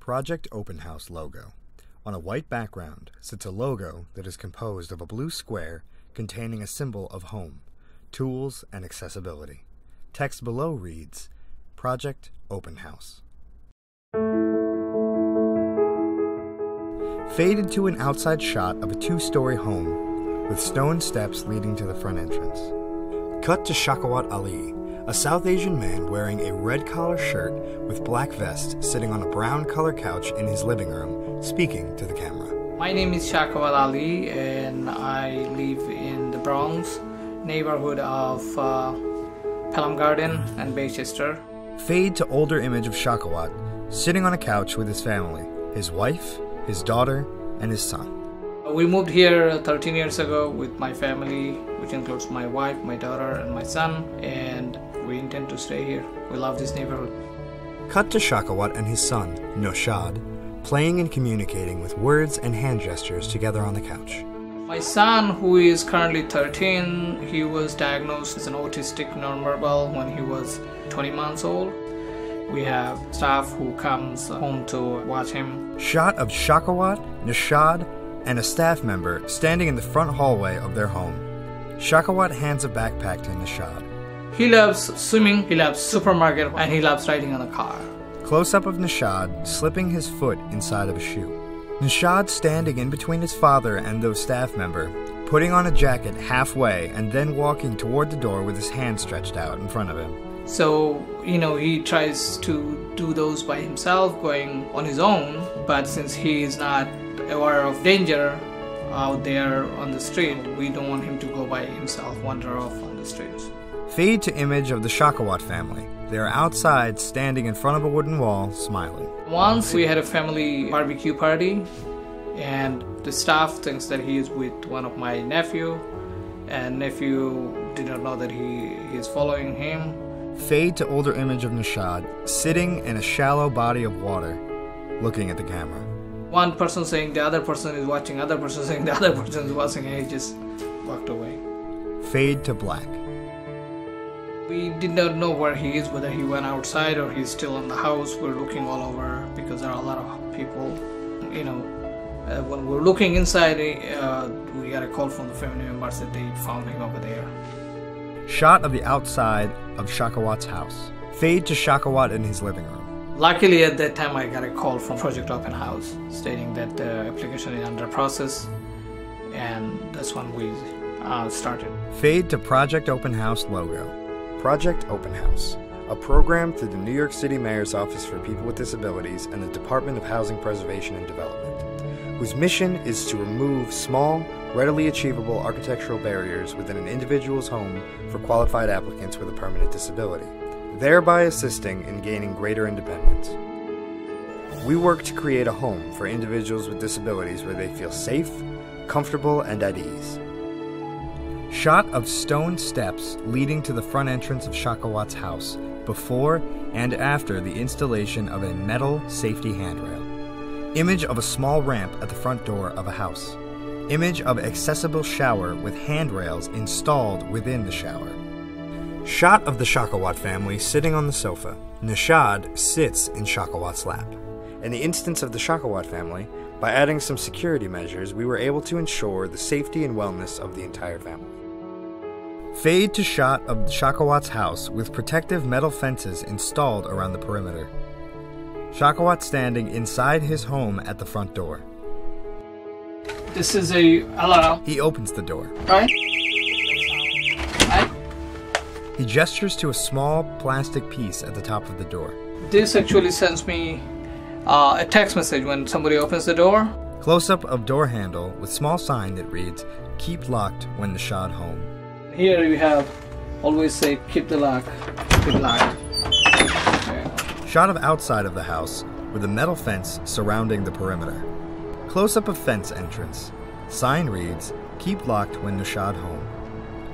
Project Open House logo. On a white background sits a logo that is composed of a blue square containing a symbol of home, tools, and accessibility. Text below reads, Project Open House. Faded to an outside shot of a two-story home with stone steps leading to the front entrance. Cut to Shakawat Ali, a South Asian man wearing a red collar shirt with black vest sitting on a brown color couch in his living room, speaking to the camera. My name is Shakawat Ali and I live in the Bronx neighborhood of Pelham Garden and Baychester. Fade to older image of Shakawat sitting on a couch with his family, his wife, his daughter, and his son. We moved here 13 years ago with my family, which includes my wife, my daughter, and my son, and we intend to stay here. We love this neighborhood. Cut to Shakawat and his son, Noshad, playing and communicating with words and hand gestures together on the couch. My son, who is currently 13, he was diagnosed as an autistic nonverbal when he was 20 months old. We have staff who comes home to watch him. Shot of Shakawat, Noshad, and a staff member standing in the front hallway of their home. Shakawat hands a backpack to Noshad. He loves swimming, he loves supermarket, and he loves riding on a car. Close-up of Noshad slipping his foot inside of a shoe. Noshad standing in between his father and the staff member, putting on a jacket halfway and then walking toward the door with his hand stretched out in front of him. So, he tries to do those by himself, going on his own, but since he is not aware of danger out there on the street, we don't want him to go by himself, wander off on the streets. Fade to image of the Shakawat family. They are outside, standing in front of a wooden wall, smiling. Once we had a family barbecue party, and the staff thinks that he is with one of my nephew, and nephew did not know that he is following him. Fade to older image of Noshad, sitting in a shallow body of water, looking at the camera. One person saying the other person is watching, other person saying the other person is watching, and he just walked away. Fade to black. We did not know where he is, whether he went outside or he's still in the house. We're looking all over because there are a lot of people. When we're looking inside, we got a call from the family members that they found him over there. Shot of the outside of Shakawat's house. Fade to Shakawat in his living room. Luckily, at that time, I got a call from Project Open House stating that the application is under process, and that's when we started. Fade to Project Open House logo. Project Open House, a program through the New York City Mayor's Office for People with Disabilities and the Department of Housing Preservation and Development, whose mission is to remove small, readily achievable architectural barriers within an individual's home for qualified applicants with a permanent disability, thereby assisting in gaining greater independence. We work to create a home for individuals with disabilities where they feel safe, comfortable, and at ease. Shot of stone steps leading to the front entrance of Shakawat's house before and after the installation of a metal safety handrail. Image of a small ramp at the front door of a house. Image of accessible shower with handrails installed within the shower. Shot of the Shakawat family sitting on the sofa. Noshad sits in Shakawat's lap. In the instance of the Shakawat family, by adding some security measures, we were able to ensure the safety and wellness of the entire family. Fade to shot of Shakawat's house with protective metal fences installed around the perimeter. Shakawat standing inside his home at the front door. This is a alarm. He opens the door. Right? He gestures to a small plastic piece at the top of the door. This actually sends me a text message when somebody opens the door. Close-up of door handle with small sign that reads, "Keep locked when Noshad home." Here you have always say keep the lock, keep it locked. Okay. Shot of outside of the house with a metal fence surrounding the perimeter. Close-up of fence entrance. Sign reads, "Keep locked when Noshad home."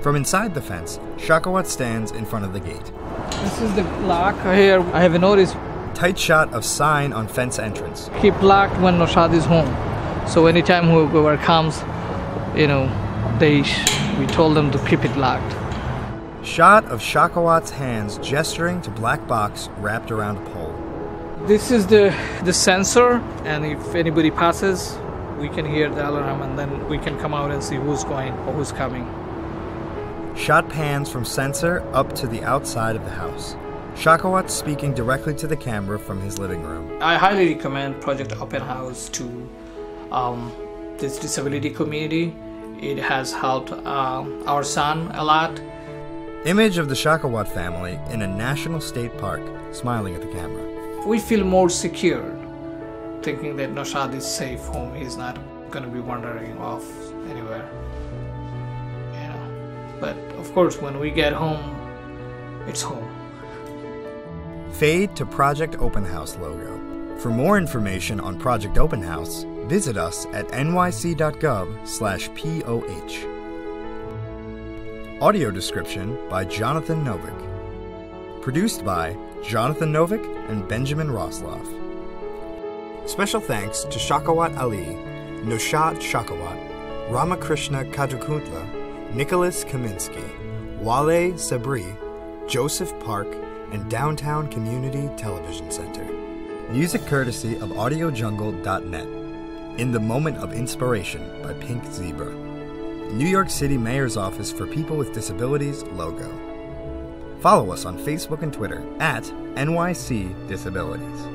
From inside the fence, Shakawat stands in front of the gate. This is the lock here. I have a notice. Tight shot of sign on fence entrance. Keep locked when Noshad is home. So anytime whoever comes, we told them to keep it locked. Shot of Shakawat's hands gesturing to black box wrapped around a pole. This is the sensor, and if anybody passes, we can hear the alarm, and then we can come out and see who's going or who's coming. Shot pans from sensor up to the outside of the house. Shakawat speaking directly to the camera from his living room. I highly recommend Project Open House to this disability community. It has helped our son a lot. Image of the Shakawat family in a national state park, smiling at the camera. We feel more secure, thinking that Naushad is safe home. He's not going to be wandering off anywhere. But of course, when we get home, it's home. Fade to Project Open House logo. For more information on Project Open House, visit us at nyc.gov/POH. Audio description by Jonathan Novick. Produced by Jonathan Novick and Benjamin Rosloff. Special thanks to Shakawat Ali, Naushad Shakawat, Ramakrishna Kadukuntla, Nicholas Kaminsky, Wale Sabri, Joseph Park, and Downtown Community Television Center. Music courtesy of AudioJungle.net. In the Moment of Inspiration by Pink Zebra. New York City Mayor's Office for People with Disabilities logo. Follow us on Facebook and Twitter at NYC Disabilities.